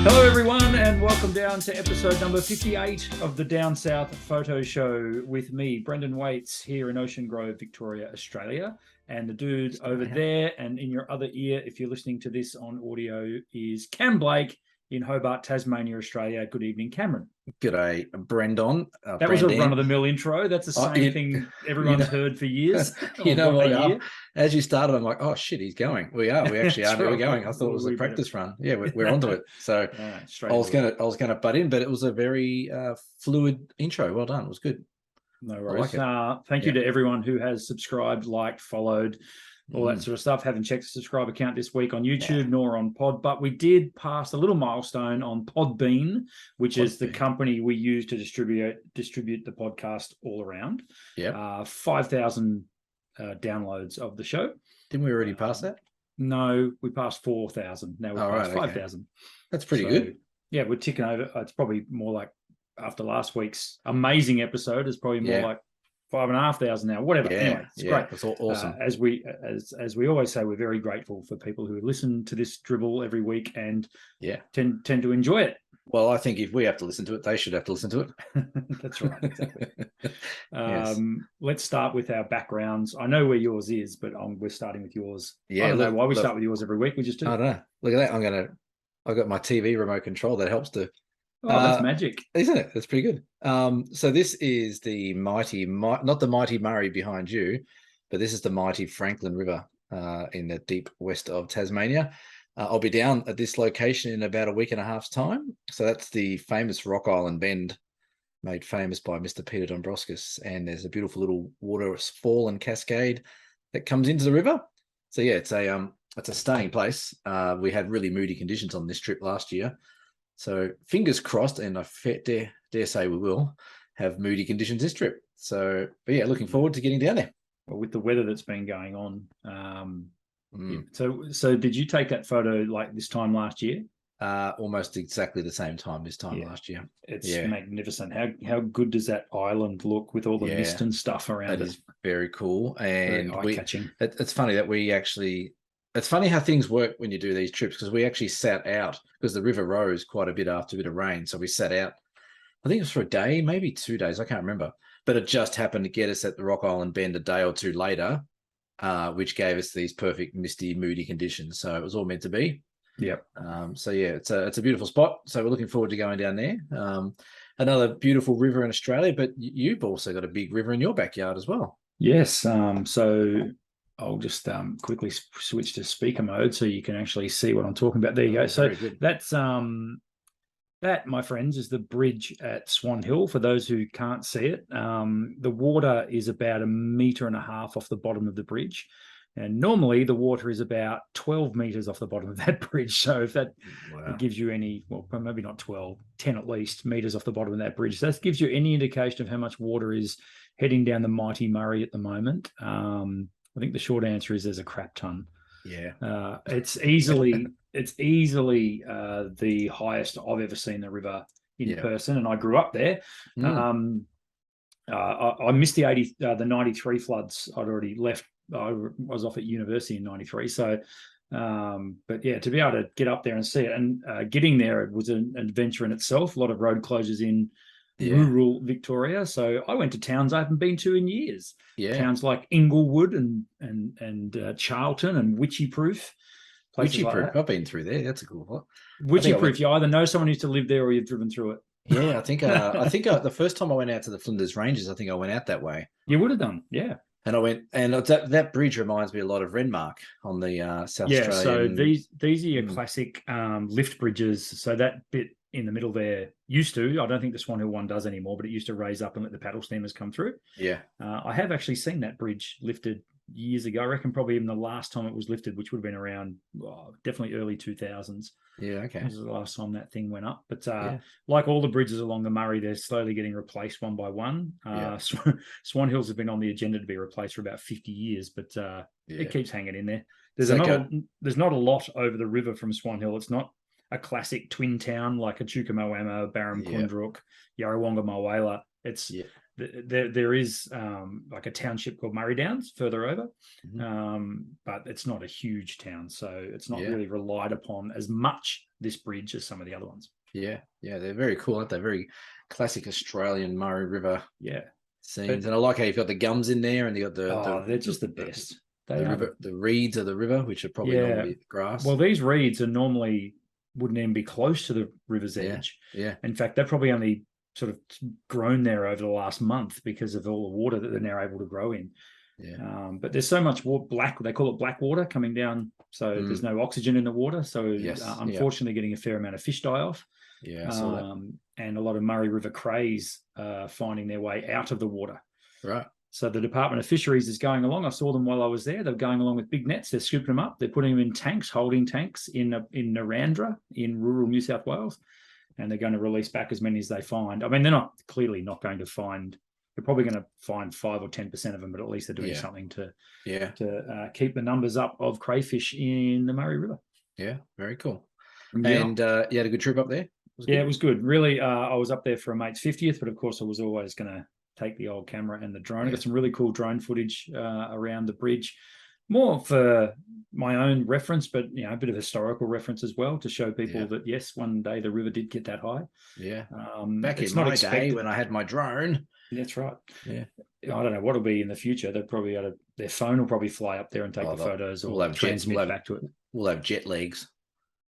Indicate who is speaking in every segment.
Speaker 1: Hello, everyone, and welcome down to episode number 58 of the Down South Photo Show with me, Brendan Waits, here in Ocean Grove, Victoria, Australia. And the dude over there and in your other ear, if you're listening to this on audio, is Cam Blake in Hobart, Tasmania, Australia. Good evening, Cameron.
Speaker 2: G'day, Brendan.
Speaker 1: That was a run-of-the-mill intro. That's the same thing everyone's heard for years.
Speaker 2: You know what? As you started, I'm like, oh shit, he's going. We actually are. We're going. I thought it was a practice run. Yeah, we're onto it. So I was gonna butt in, but it was a very fluid intro. Well done. It was good.
Speaker 1: No worries. Thank you to everyone who has subscribed, liked, followed, all that sort of stuff. Haven't checked the subscribe account this week on YouTube nor on Pod, but we did pass a little milestone on Podbean, which is the company we use to distribute the podcast all around. 5,000 downloads of the show.
Speaker 2: Didn't we already pass that?
Speaker 1: No, we passed 4,000. Now we're past 5,000.
Speaker 2: That's pretty good.
Speaker 1: Yeah, we're ticking over. It's probably more like after last week's amazing episode, it's probably more like 5,500 now. Whatever. Anyway, it's great.
Speaker 2: It's awesome.
Speaker 1: As we always say, we're very grateful for people who listen to this dribble every week and tend to enjoy it.
Speaker 2: Well, I think if we have to listen to it, they should have to listen to it.
Speaker 1: That's right. Exactly. Let's start with our backgrounds. I know where yours is, but we're starting with yours. I don't know why we start with yours every week. We just do.
Speaker 2: I don't know. Look at that. I've got my TV remote control that helps to.
Speaker 1: Oh, that's magic,
Speaker 2: isn't it? That's pretty good. So this is the not the mighty Murray behind you, but this is the mighty Franklin River in the deep west of Tasmania. I'll be down at this location in about a week and a half's time. So that's the famous Rock Island Bend, made famous by Mr. Peter Dombrovskis. And there's a beautiful little waterfall and cascade that comes into the river. So yeah, it's a stunning place. We had really moody conditions on this trip last year. So fingers crossed, and I dare say we will have moody conditions this trip. So, but yeah, looking forward to getting down there.
Speaker 1: Well, with the weather that's been going on. So did you take that photo like this time last year?
Speaker 2: Almost exactly the same time this time last year.
Speaker 1: It's magnificent. How good does that island look with all the mist and stuff around it?
Speaker 2: That is very cool. And
Speaker 1: eye-catching.
Speaker 2: It's funny that we actually... It's funny how things work when you do these trips, because we actually sat out because the river rose quite a bit after a bit of rain. So we sat out, I think it was for a day, maybe 2 days. I can't remember. But it just happened to get us at the Rock Island Bend a day or two later, which gave us these perfect misty, moody conditions. So it was all meant to be.
Speaker 1: Yep.
Speaker 2: So yeah, it's a beautiful spot. So we're looking forward to going down there. Another beautiful river in Australia, but you've also got a big river in your backyard as well.
Speaker 1: Yes. So I'll just quickly switch to speaker mode so you can actually see what I'm talking about. There you go. So that's that, my friends, is the bridge at Swan Hill. For those who can't see it, the water is about 1.5 meters off the bottom of the bridge. And normally the water is about 12 meters off the bottom of that bridge. So if that gives you any, well, maybe not 12, 10 at least meters off the bottom of that bridge. So that gives you any indication of how much water is heading down the mighty Murray at the moment. I think the short answer is there's a crap ton.
Speaker 2: Yeah.
Speaker 1: It's easily the highest I've ever seen the river in person, and I grew up there. I missed the 93 floods. I'd already left. I was off at university in 93. So, but yeah, to be able to get up there and see it, and getting there, it was an adventure in itself. A lot of road closures in rural Victoria. So I went to towns I haven't been to in years. Towns like Inglewood and Charlton and Witchyproof.
Speaker 2: Witchyproof, I've been through there. That's a cool one.
Speaker 1: Witchyproof, you either know someone who used to live there or you've driven through it.
Speaker 2: Yeah, I think the first time I went out to the Flinders Ranges, I think I went out that way.
Speaker 1: You would have done, yeah.
Speaker 2: And I went, and that bridge reminds me a lot of Renmark on the South Australian.
Speaker 1: So these are your classic lift bridges. So that bit in the middle there used to, I don't think the Swan Hill one does anymore, but it used to raise up and let the paddle steamers come through.
Speaker 2: Yeah.
Speaker 1: I have actually seen that bridge lifted years ago. I reckon probably even the last time it was lifted, which would have been around definitely early 2000s.
Speaker 2: Yeah, okay.
Speaker 1: This is the last time that thing went up. But like all the bridges along the Murray, they're slowly getting replaced one by one. Swan Hills have been on the agenda to be replaced for about 50 years, but it keeps hanging in there. There's not a lot over the river from Swan Hill. It's not a classic twin town like a Chukamoama, Barramkundruk, Yarrawonga, Mulwala. It's there is like a township called Murray Downs further over, but it's not a huge town, so it's not really relied upon as much, this bridge, as some of the other ones.
Speaker 2: Yeah, they're very cool, aren't they? Very classic Australian Murray River scenes. And I like how you've got the gums in there, and you got
Speaker 1: they're just the best.
Speaker 2: The reeds of the river, which are probably normally grass.
Speaker 1: Well, these reeds are normally wouldn't even be close to the river's edge.
Speaker 2: Yeah.
Speaker 1: In fact, they've probably only sort of grown there over the last month because of all the water that they're now able to grow in.
Speaker 2: Yeah.
Speaker 1: But there's so much they call it black water coming down. So there's no oxygen in the water. So unfortunately getting a fair amount of fish die off.
Speaker 2: Yeah. I saw that.
Speaker 1: And a lot of Murray River crays finding their way out of the water.
Speaker 2: Right.
Speaker 1: So the Department of Fisheries is going along. I saw them while I was there. They're going along with big nets. They're scooping them up. They're putting them in tanks, holding tanks in Narrandera in rural New South Wales. And they're going to release back as many as they find. I mean, they're not clearly not going to find. They're probably going to find 5 or 10% of them, but at least they're doing something to keep the numbers up of crayfish in the Murray River.
Speaker 2: Yeah, very cool. Yeah. And you had a good trip up there?
Speaker 1: It was good. Really, I was up there for a mate's 50th, but of course I was always going to take the old camera and the drone. I got some really cool drone footage around the bridge, more for my own reference, but a bit of historical reference as well to show people that yes, one day the river did get that high.
Speaker 2: Yeah. Back in my day when I had my drone.
Speaker 1: That's right.
Speaker 2: Yeah.
Speaker 1: I don't know what it'll be in the future. They'll probably their phone will probably fly up there and take the photos, or transmit back to it.
Speaker 2: We'll have jet legs.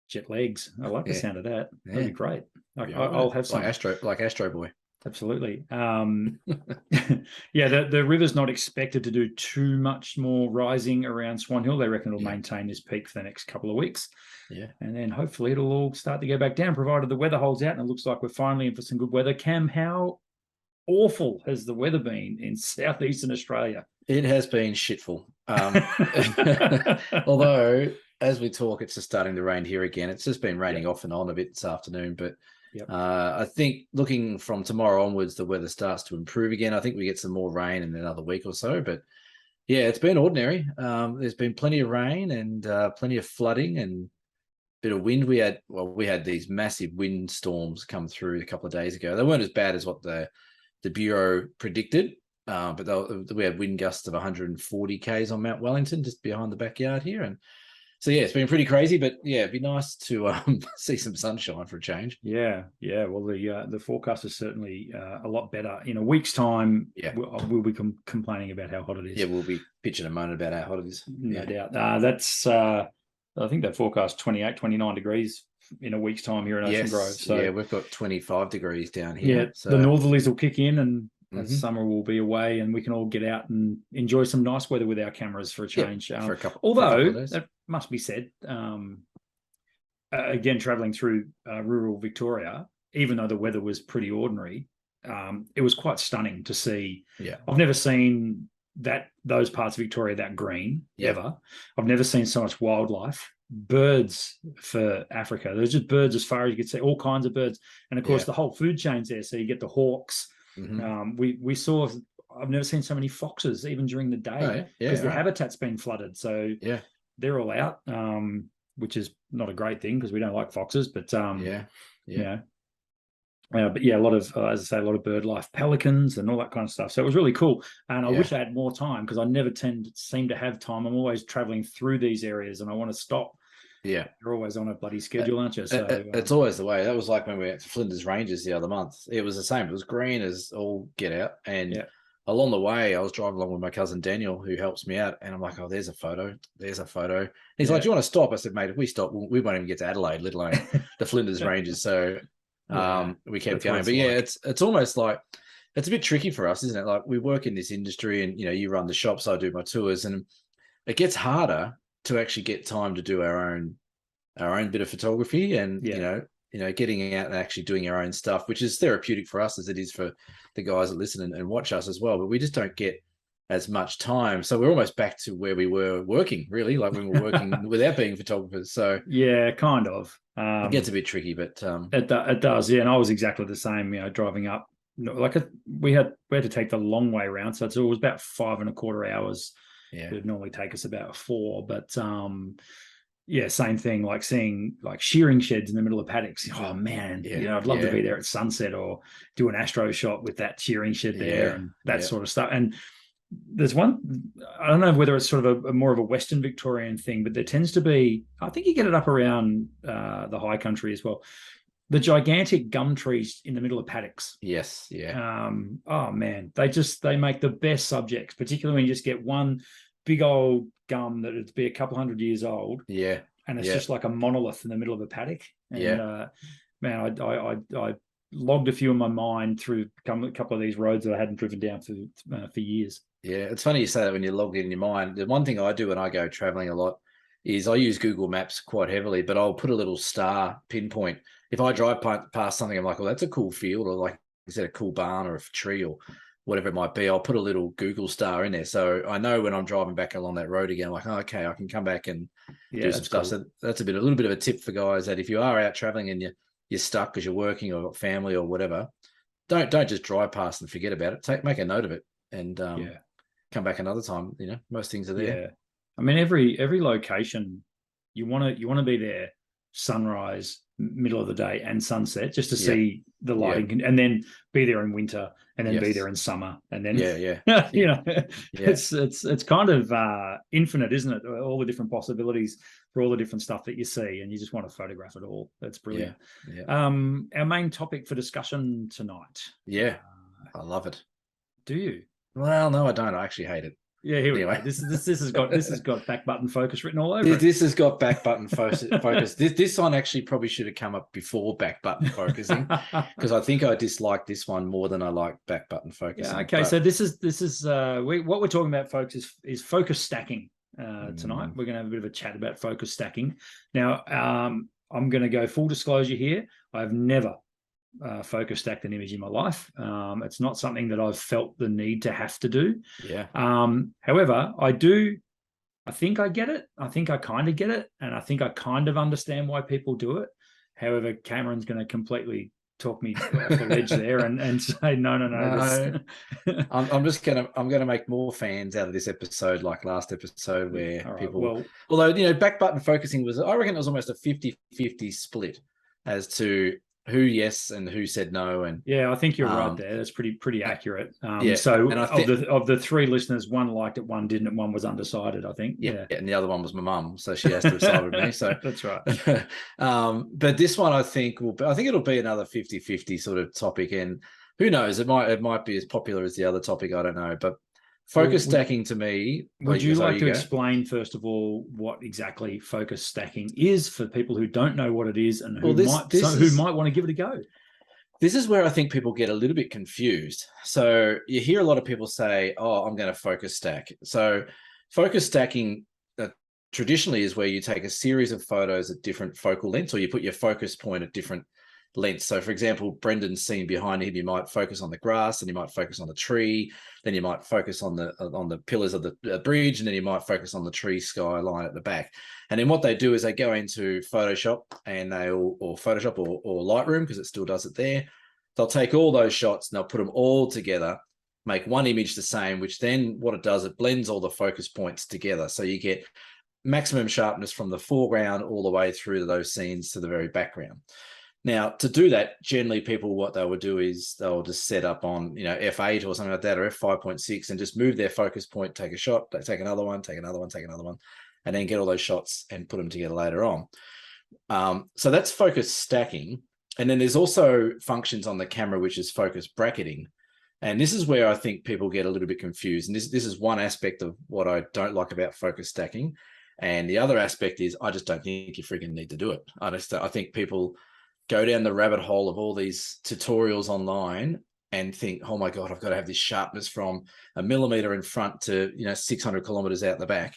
Speaker 1: Jet legs. I like the sound of that. That'd be great.
Speaker 2: I'll
Speaker 1: have some
Speaker 2: like Astro Boy.
Speaker 1: Absolutely. The river's not expected to do too much more rising around Swan Hill. They reckon it'll maintain this peak for the next couple of weeks.
Speaker 2: Yeah.
Speaker 1: And then hopefully it'll all start to go back down, provided the weather holds out. And it looks like we're finally in for some good weather. Cam, how awful has the weather been in southeastern Australia?
Speaker 2: It has been shitful. Although, as we talk, it's just starting to rain here again. It's just been raining off and on a bit this afternoon, but I think looking from tomorrow onwards, the weather starts to improve again. I think we get some more rain in another week or so, but it's been ordinary. There's been plenty of rain and plenty of flooding and a bit of wind. We had these massive wind storms come through a couple of days ago. They weren't as bad as what the Bureau predicted, but we had wind gusts of 140 k's on Mount Wellington, just behind the backyard here. And so, it's been pretty crazy, but it'd be nice to see some sunshine for a change.
Speaker 1: Yeah. Well, the forecast is certainly a lot better. In a week's time, we'll be complaining about how hot it is.
Speaker 2: Yeah, we'll be pitching a moan about how hot it is.
Speaker 1: No doubt. That's, I think they forecast 28, 29 degrees in a week's time here in Ocean Grove. So
Speaker 2: we've got 25 degrees down here.
Speaker 1: Yeah, so the northerlies will kick in and summer will be away, and we can all get out and enjoy some nice weather with our cameras for a change.
Speaker 2: For a couple,
Speaker 1: although that must be said, again, traveling through rural Victoria, even though the weather was pretty ordinary, it was quite stunning to see.
Speaker 2: Yeah,
Speaker 1: I've never seen those parts of Victoria that green ever. I've never seen so much wildlife. Birds for Africa. There's just birds as far as you can see, all kinds of birds, and of course the whole food chain's there. So you get the hawks. We saw. I've never seen so many foxes even during the day because their habitat's been flooded. So they're all out, which is not a great thing because we don't like foxes. But a lot of, as I say, a lot of bird life, pelicans and all that kind of stuff. So it was really cool. And I wish I had more time because I never seem to have time. I'm always traveling through these areas and I want to stop.
Speaker 2: Yeah.
Speaker 1: You're always on a bloody schedule, aren't you? So
Speaker 2: it's always the way. That was like when we went to Flinders Ranges the other month. It was the same. It was green as all get out. And along the way, I was driving along with my cousin Daniel, who helps me out. And I'm like, there's a photo. There's a photo. And he's like, do you want to stop? I said, mate, if we stop, we won't even get to Adelaide, let alone the Flinders Ranges. So we kept going. But it's almost like, it's a bit tricky for us, isn't it? Like we work in this industry and, you run the shops, I do my tours, and it gets harder to actually get time to do our own bit of photography and, getting out and actually doing our own stuff, which is therapeutic for us as it is for the guys that listen and watch us as well. But we just don't get as much time. So we're almost back to where we were working, really, like when we were working without being photographers. So
Speaker 1: kind of.
Speaker 2: It gets a bit tricky, but
Speaker 1: it does. Yeah. And I was exactly the same, driving up. We had to take the long way around. So it was about 5.25 hours. Yeah. It would normally take us about 4, but Yeah, same thing. Like seeing like shearing sheds in the middle of paddocks. Oh man, I'd love to be there at sunset or do an astro shot with that shearing shed there and that sort of stuff. And there's one, I don't know whether it's sort of a more of a Western Victorian thing, but there tends to be, I think you get it up around the high country as well, the gigantic gum trees in the middle of paddocks.
Speaker 2: Yes, yeah.
Speaker 1: Oh man, they make the best subjects, particularly when you just get one big old gum that would be a couple hundred years old.
Speaker 2: Yeah.
Speaker 1: And it's just like a monolith in the middle of a paddock. And man, I logged a few in my mind through a couple of these roads that I hadn't driven down for years.
Speaker 2: Yeah, it's funny you say that when you log in your mind. The one thing I do when I go traveling a lot is I use Google Maps quite heavily, but I'll put a little star pinpoint. If I drive past something, I'm like, well, that's a cool field, or like, is that a cool barn or a tree or whatever it might be? I'll put a little Google star in there. So I know when I'm driving back along that road again, I'm like, oh, okay, I can come back and do some stuff. Cool. So that's a little bit of a tip for guys, that if you are out traveling and you're stuck because you're working or got family or whatever, don't just drive past and forget about it. Make a note of it and come back another time. Most things are there.
Speaker 1: Yeah, I mean, every location you want to be there sunrise, middle of the day, and sunset, just to see the lighting, and then be there in winter, and then be there in summer, and then it's kind of infinite, isn't it? All the different possibilities for all the different stuff that you see, and you just want to photograph it all. That's brilliant. Our main topic for discussion tonight.
Speaker 2: I love it.
Speaker 1: Do you?
Speaker 2: Well, no, I don't. I actually hate it.
Speaker 1: Yeah, here we go. This has got back button focus written all over it.
Speaker 2: This has got back button focus. This one actually probably should have come up before back button focusing, because I think I dislike this one more than I like back button focusing.
Speaker 1: Yeah, okay, so this is what we're talking about, folks, is focus stacking. Tonight we're going to have a bit of a chat about focus stacking. Now, I'm going to go full disclosure here. I've never focus stacked an image in my life. It's not something that I've felt the need to have to do. However, I think I get it. I think I kind of get it. And I think I kind of understand why people do it. However, Cameron's going to completely talk me off the ledge there and say, no.
Speaker 2: I'm going to make more fans out of this episode, like last episode, where although, back button focusing I reckon it was almost a 50-50 split as to who yes and who said no. And
Speaker 1: I think you're right there. That's pretty accurate. So of the three listeners, one liked it, one didn't, and one was undecided, I think.
Speaker 2: And the other one was my mum, so she has to decide with me. So
Speaker 1: that's right.
Speaker 2: But this one I think it'll be another 50-50 sort of topic, and who knows, it might be as popular as the other topic, I don't know. But focus stacking to me.
Speaker 1: Would you like to explain, first of all, what exactly focus stacking is for people who don't know what it is and who might want to give it a go?
Speaker 2: This is where I think people get a little bit confused. So you hear a lot of people say, oh, I'm going to focus stack. So focus stacking traditionally is where you take a series of photos at different focal lengths, or you put your focus point at different lengths. So, for example, Brendan's scene behind him, you might focus on the grass, and you might focus on the tree, then you might focus on the pillars of the bridge, and then you might focus on the tree skyline at the back. And then what they do is they go into Photoshop and or Lightroom, because it still does it there. They'll take all those shots and they'll put them all together, make one image the same, which then what it does, it blends all the focus points together. So you get maximum sharpness from the foreground all the way through to those scenes to the very background. Now, to do that, generally people, what they will do is they'll just set up on, F8 or something like that, or F5.6, and just move their focus point, take a shot, take another one, take another one, take another one, and then get all those shots and put them together later on. So that's focus stacking. And then there's also functions on the camera, which is focus bracketing. And this is where I think people get a little bit confused. And this is one aspect of what I don't like about focus stacking. And the other aspect is I just don't think you freaking need to do it. I think people go down the rabbit hole of all these tutorials online and think, oh my God, I've got to have this sharpness from a millimeter in front to 600 kilometers out the back,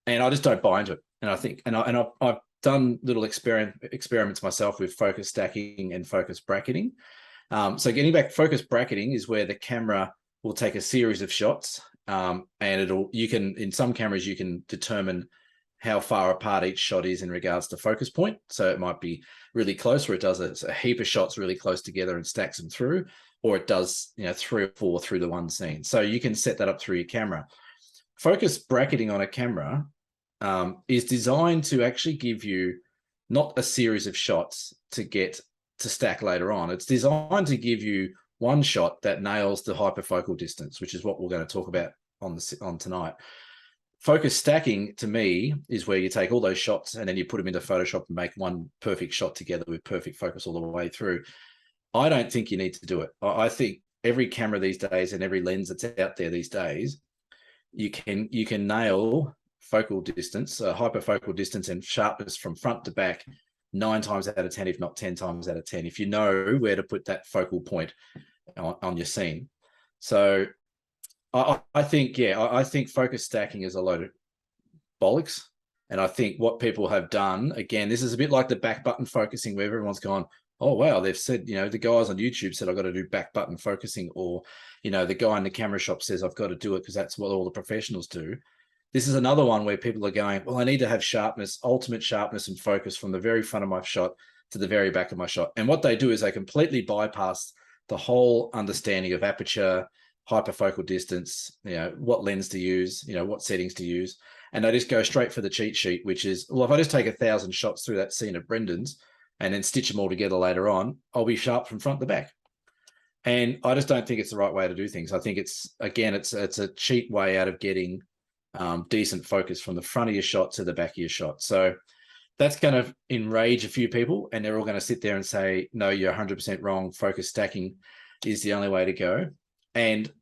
Speaker 2: and I just don't buy into it. And I think, I've done little experiments myself with focus stacking and focus bracketing. So getting back, focus bracketing is where the camera will take a series of shots, and in some cameras you can determine how far apart each shot is in regards to focus point. So it might be really close, where it does a heap of shots really close together and stacks them through, or it does 3 or 4 through the one scene. So you can set that up through your camera. Focus bracketing on a camera is designed to actually give you not a series of shots to get to stack later on. It's designed to give you one shot that nails the hyperfocal distance, which is what we're going to talk about on tonight. Focus stacking, to me, is where you take all those shots and then you put them into Photoshop and make one perfect shot together with perfect focus all the way through. I don't think you need to do it. I think every camera these days and every lens that's out there these days, you can nail focal distance, hyperfocal distance and sharpness from front to back 9 times out of 10, if not 10 times out of 10, if you know where to put that focal point on your scene. So I think focus stacking is a load of bollocks. And I think what people have done, again, this is a bit like the back button focusing, where everyone's gone, oh, wow, they've said, the guys on YouTube said I've got to do back button focusing, or, the guy in the camera shop says I've got to do it because that's what all the professionals do. This is another one where people are going, well, I need to have sharpness, ultimate sharpness and focus from the very front of my shot to the very back of my shot. And what they do is they completely bypass the whole understanding of aperture, hyperfocal distance, what lens to use, what settings to use. And they just go straight for the cheat sheet, which is, well, if I just take 1,000 shots through that scene at Brendan's and then stitch them all together later on, I'll be sharp from front to back. And I just don't think it's the right way to do things. I think it's a cheap way out of getting decent focus from the front of your shot to the back of your shot. So that's going to enrage a few people, and they're all going to sit there and say, no, you're 100% wrong. Focus stacking is the only way to go. And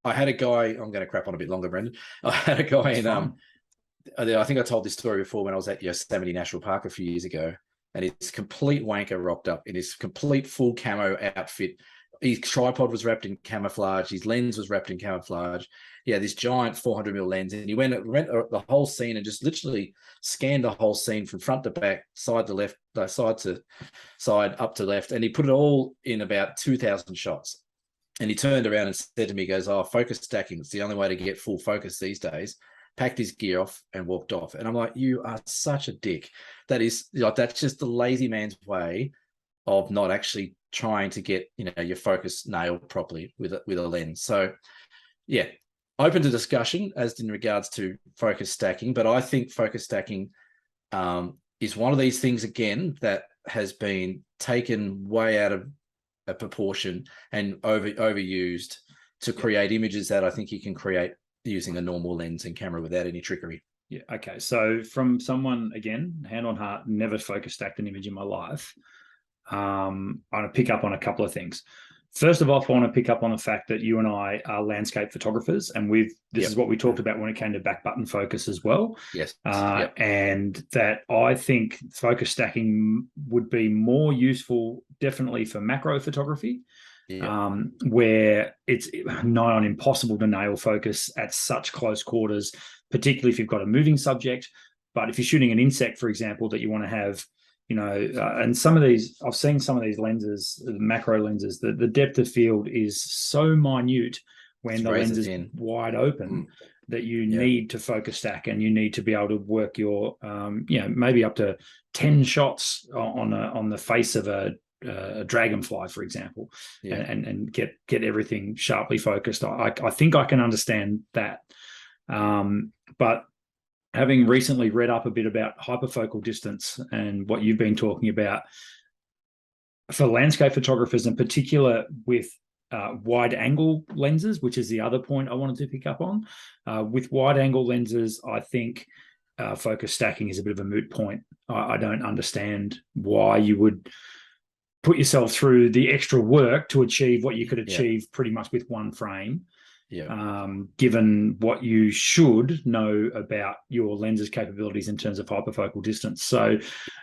Speaker 2: I had a guy, I'm going to crap on a bit longer, Brendan. I had a guy in, I think I told this story before when I was at Yosemite National Park a few years ago, and his complete wanker rocked up in his complete full camo outfit. His tripod was wrapped in camouflage. His lens was wrapped in camouflage. Yeah, this giant 400mm lens, and he went the whole scene and just literally scanned the whole scene from front to back, side to left, side to side, up to left, and he put it all in about 2,000 shots. And he turned around and said to me, he goes, oh, focus stacking, it's the only way to get full focus these days. Packed his gear off and walked off. And I'm like, you are such a dick. That's just the lazy man's way of not actually trying to get your focus nailed properly with a lens. So yeah, open to discussion as in regards to focus stacking, but I think focus stacking is one of these things again that has been taken way out of a proportion and overused to create images that I think you can create using a normal lens and camera without any trickery.
Speaker 1: Yeah. Okay. So from someone, again, hand on heart, never focus stacked an image in my life, I want to pick up on a couple of things. First of all, I want to pick up on the fact that you and I are landscape photographers, and this is what we talked about when it came to back button focus as well.
Speaker 2: Yes.
Speaker 1: And that I think focus stacking would be more useful definitely for macro photography, where it's nigh on impossible to nail focus at such close quarters, particularly if you've got a moving subject. But if you're shooting an insect, for example, that you want to have, and some of these, I've seen some of these lenses, the macro lenses, the depth of field is so minute when the lens is wide open that you need to focus stack, and you need to be able to work your, maybe up to 10 shots on the face of a dragonfly, for example, and get everything sharply focused. I think I can understand that. But having recently read up a bit about hyperfocal distance and what you've been talking about, for landscape photographers in particular with wide angle lenses, which is the other point I wanted to pick up on. With wide angle lenses, I think focus stacking is a bit of a moot point. I don't understand why you would put yourself through the extra work to achieve what you could achieve pretty much with one frame. Given what you should know about your lens's capabilities in terms of hyperfocal distance. So,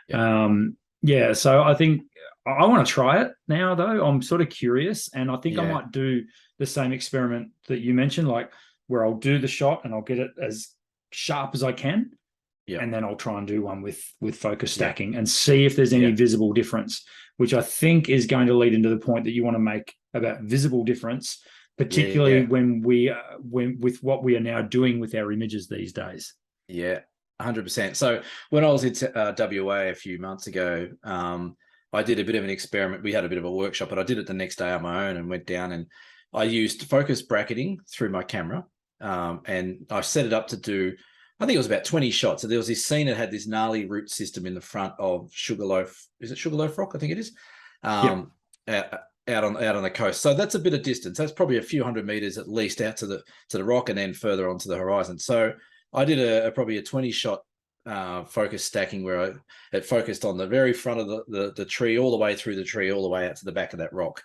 Speaker 1: so I think I want to try it now, though. I'm sort of curious, and I think I might do the same experiment that you mentioned, like where I'll do the shot and I'll get it as sharp as I can, and then I'll try and do one with focus stacking and see if there's any visible difference, which I think is going to lead into the point that you want to make about visible difference, particularly when with what we are now doing with our images these days.
Speaker 2: 100%. So when I was in WA a few months ago, I did a bit of an experiment. We had a bit of a workshop, but I did it the next day on my own and went down, and I used focus bracketing through my camera, and I set it up to do I think it was about 20 shots. So there was this scene that had this gnarly root system in the front of Sugarloaf. Is it Sugarloaf Rock? I think it is. Out on the coast. So that's a bit of distance. That's probably a few hundred meters at least out to the rock and then further onto the horizon. So I did probably a 20 shot focus stacking where it focused on the very front of the tree, all the way through the tree, all the way out to the back of that rock.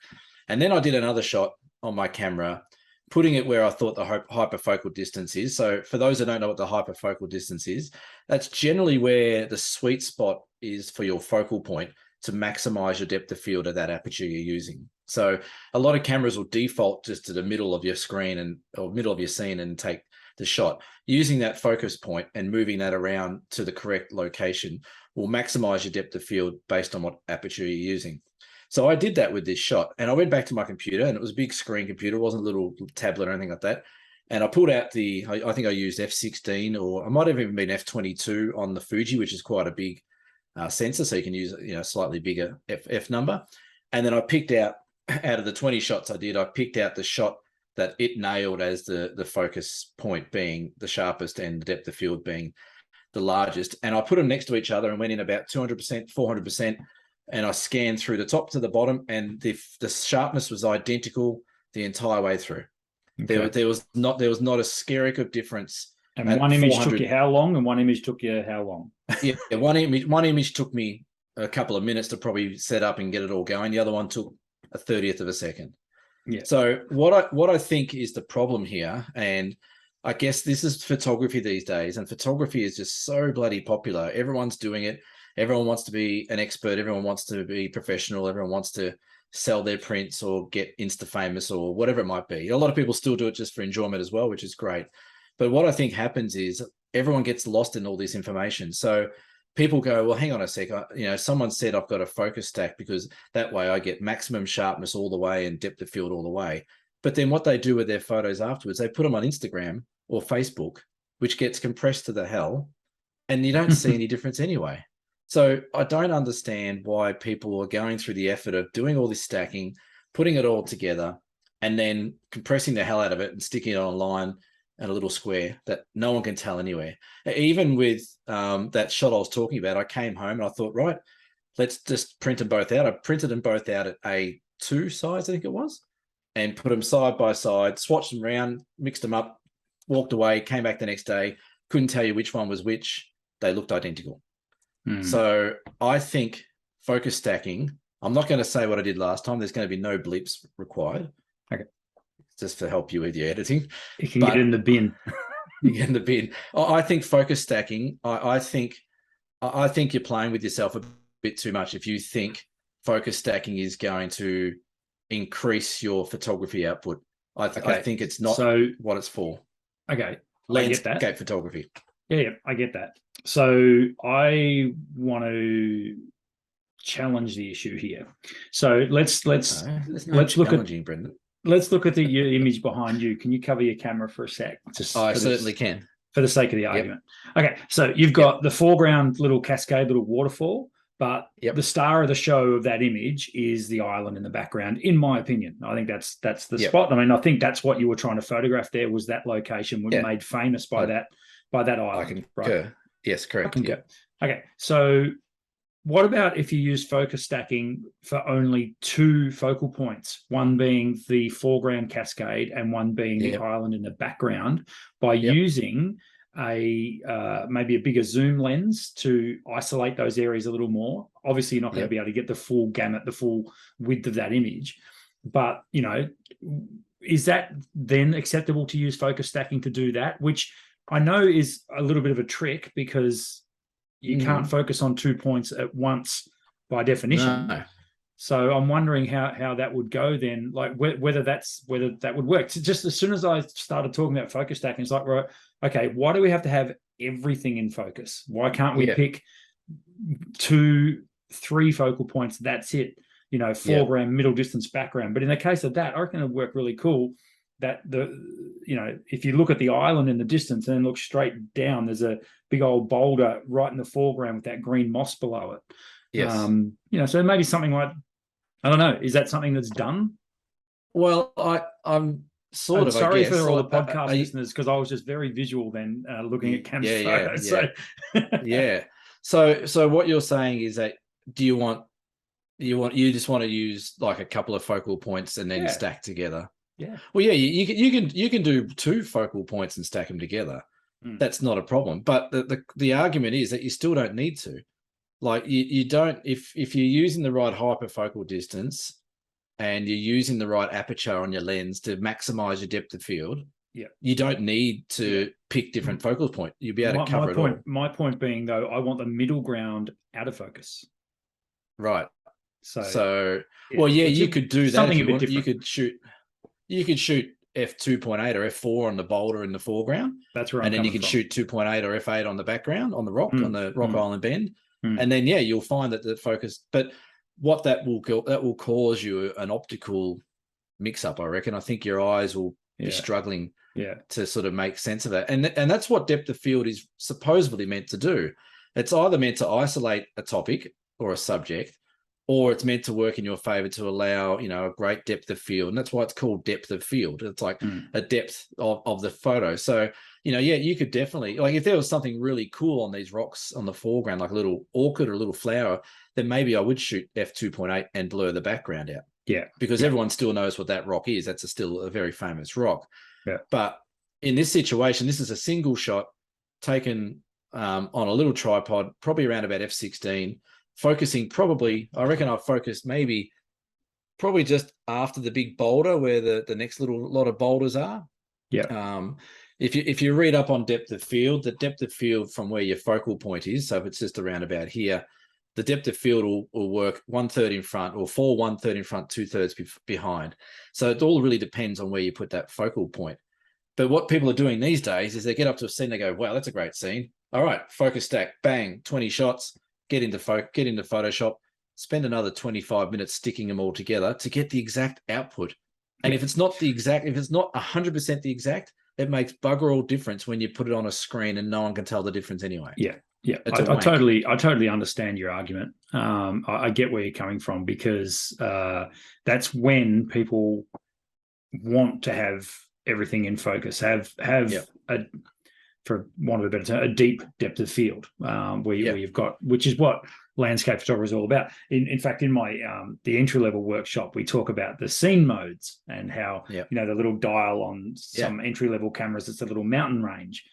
Speaker 2: And then I did another shot on my camera, putting it where I thought the hyperfocal distance is. So for those that don't know what the hyperfocal distance is, that's generally where the sweet spot is for your focal point to maximize your depth of field of that aperture you're using. So a lot of cameras will default just to the middle of your screen or middle of your scene and take the shot. Using that focus point and moving that around to the correct location will maximize your depth of field based on what aperture you're using. So I did that with this shot, and I went back to my computer, and it was a big screen computer. It wasn't a little tablet or anything like that. And I pulled out I think I used f16, or I might have even been f22 on the Fuji, which is quite a big sensor. So you can use, slightly bigger f number. And then I picked out of the 20 shots I did, I picked out the shot that it nailed as the focus point being the sharpest and the depth of field being the largest. And I put them next to each other and went in about 200%, 400%. And I scanned through the top to the bottom, and the sharpness was identical the entire way through. Okay. There was not a skerrick of difference.
Speaker 1: And one image took you how long, and one image took you how long?
Speaker 2: Yeah, one image took me a couple of minutes to probably set up and get it all going. The other one took a 30th of a second. Yeah. So what I think is the problem here, and I guess this is photography these days, and photography is just so bloody popular. Everyone's doing it. Everyone wants to be an expert. Everyone wants to be professional. Everyone wants to sell their prints or get Insta famous or whatever it might be. A lot of people still do it just for enjoyment as well, which is great. But what I think happens is everyone gets lost in all this information. So people go, well, hang on a sec. Someone said I've got a focus stack because that way I get maximum sharpness all the way and depth of field all the way. But then what they do with their photos afterwards, they put them on Instagram or Facebook, which gets compressed to the hell, and you don't see any difference anyway. So I don't understand why people are going through the effort of doing all this stacking, putting it all together, and then compressing the hell out of it and sticking it online in a little square that no one can tell anywhere. Even with that shot I was talking about, I came home and I thought, right, let's just print them both out. I printed them both out at A2 size, I think it was, and put them side by side, swatched them around, mixed them up, walked away, came back the next day, couldn't tell you which one was which. They looked identical. So I think focus stacking, I'm not going to say what I did last time. There's going to be no bleeps required. Okay. Just to help you with your editing.
Speaker 1: You can get in the bin.
Speaker 2: You get in the bin. I think focus stacking, I think you're playing with yourself a bit too much if you think focus stacking is going to increase your photography output. I think it's not what it's for.
Speaker 1: Okay.
Speaker 2: Landscape photography.
Speaker 1: Yeah, I get that. So I want to challenge the issue here. So let's look at
Speaker 2: Brendan.
Speaker 1: Let's look at your image behind you. Can you cover your camera for a sec?
Speaker 2: I certainly can.
Speaker 1: For the sake of the argument. Yep. Okay, so you've got the foreground little cascade, little waterfall, but the star of the show of that image is the island in the background, in my opinion. I think that's the spot. I mean, I think that's what you were trying to photograph there, was that location made famous by that island.
Speaker 2: I can concur. Yes, correct.
Speaker 1: Okay, so what about if you use focus stacking for only two focal points, one being the foreground cascade and one being the island in the background, by using maybe a bigger zoom lens to isolate those areas a little more? Obviously, you're not going to be able to get the full gamut, the full width of that image. But, is that then acceptable to use focus stacking to do that? Which I know is a little bit of a trick because you can't focus on 2 points at once by definition. No. So I'm wondering how that would go then, like whether that would work. So just as soon as I started talking about focus stacking, it's like, right, okay, why do we have to have everything in focus? Why can't we pick 2, 3 focal points? That's it. Foreground, middle distance, background. But in the case of that, I reckon it would work really cool. That if you look at the island in the distance and then look straight down, there's a big old boulder right in the foreground with that green moss below it. Yes. So maybe something like, I don't know, is that something that's done?
Speaker 2: Well, I'm sort of,
Speaker 1: sorry
Speaker 2: I guess.
Speaker 1: for all the podcast listeners, because I was just very visual then looking at Cam's photos.
Speaker 2: Yeah. So what you're saying is that you just want to use like a couple of focal points and then stack together.
Speaker 1: Yeah.
Speaker 2: Well, yeah, you can do 2 focal points and stack them together. That's not a problem. But the argument is that you still don't need to. Like you don't, if you're using the right hyperfocal distance and you're using the right aperture on your lens to maximize your depth of field, you don't need to pick different focal point. You'll be able to cover it all.
Speaker 1: My point being, though, I want the middle ground out of focus.
Speaker 2: Right. So well, yeah, you could do that if you want. You could shoot f2.8 or f4 on the boulder in the foreground.
Speaker 1: That's right.
Speaker 2: And then you can shoot 2.8 or f8 on the background, on the rock, on the Rock Island Bend. And then, you'll find that the focus, but what that will cause you an optical mix-up, I reckon. I think your eyes will be struggling to sort of make sense of that. And that's what depth of field is supposedly meant to do. It's either meant to isolate a topic or a subject, or it's meant to work in your favor to allow, a great depth of field. And that's why it's called depth of field. It's like a depth of the photo. So, you could definitely, like if there was something really cool on these rocks on the foreground, like a little orchid or a little flower, then maybe I would shoot f2.8 and blur the background out.
Speaker 1: Yeah.
Speaker 2: Because everyone still knows what that rock is. That's still a very famous rock.
Speaker 1: Yeah.
Speaker 2: But in this situation, this is a single shot taken on a little tripod, probably around about f16, focusing probably, I reckon I've focused probably just after the big boulder where the next little lot of boulders are.
Speaker 1: Yeah.
Speaker 2: If you read up on depth of field, the depth of field from where your focal point is, so if it's just around about here, the depth of field will work 1/3 in front, or fall 1/3 in front, 2/3 behind. So it all really depends on where you put that focal point. But what people are doing these days is they get up to a scene, they go, wow, that's a great scene. All right, focus stack, bang, 20 shots, get into Photoshop, spend another 25 minutes sticking them all together to get the exact output. And if it's not 100% the exact, it makes bugger all difference when you put it on a screen and no one can tell the difference anyway.
Speaker 1: Yeah. I totally understand your argument. I get where you're coming from, because that's when people want to have everything in focus, have a, for want of a better term, a deep depth of field, where you've got, which is what landscape photography is all about. In fact, in my the entry-level workshop, we talk about the scene modes and how the little dial on some entry-level cameras, it's a little mountain range.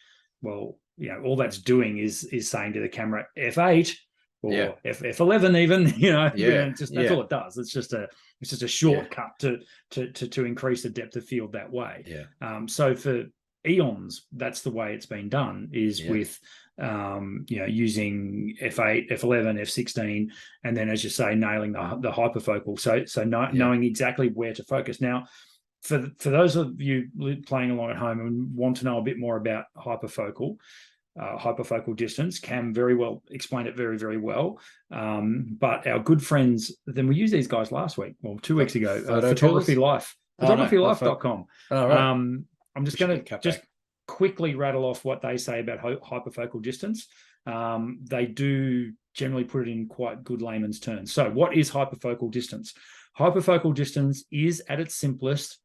Speaker 1: Well, all that's doing is saying to the camera f8 or f11 even, that's all it does. It's just a shortcut to increase the depth of field that way. So for eons, that's the way it's been done, is with using f8, f11, f16, and then, as you say, nailing the hyperfocal. So knowing exactly where to focus. Now, for those of you playing along at home and want to know a bit more about hyperfocal distance, Cam very well explained it very, very well. But our good friends, then we used these guys last week, 2 weeks ago, Photography Life, photographylife.com. I'm just going to just quickly rattle off what they say about hyperfocal distance. They do generally put it in quite good layman's terms. So what is hyperfocal distance? Hyperfocal distance is at its simplest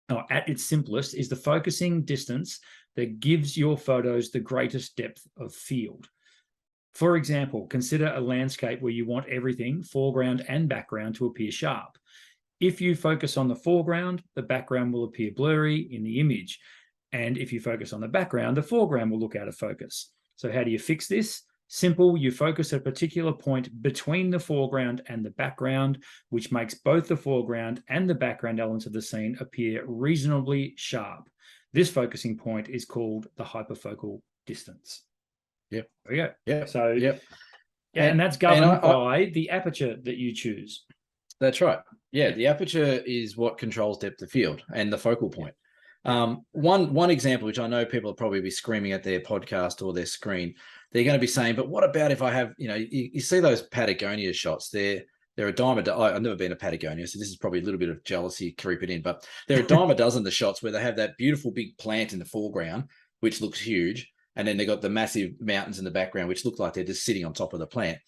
Speaker 1: is the focusing distance that gives your photos the greatest depth of field. For example, consider a landscape where you want everything, foreground and background, to appear sharp. If you focus on the foreground, the background will appear blurry in the image. And if you focus on the background, the foreground will look out of focus. So how do you fix this? Simple, you focus at a particular point between the foreground and the background, which makes both the foreground and the background elements of the scene appear reasonably sharp. This focusing point is called the hyperfocal distance.
Speaker 2: Yep.
Speaker 1: There we go.
Speaker 2: Yeah.
Speaker 1: So, and that's governed by the aperture that you choose.
Speaker 2: That's right. Yeah, the aperture is what controls depth of field and the focal point. One example, which I know people will probably be screaming at their podcast or their screen, they're going to be saying, but what about if I have, you see those Patagonia shots, they're a dime a dozen. I've never been to Patagonia, so this is probably a little bit of jealousy creeping in, but they're a dime a dozen, the shots where they have that beautiful big plant in the foreground, which looks huge. And then they got the massive mountains in the background, which look like they're just sitting on top of the plant.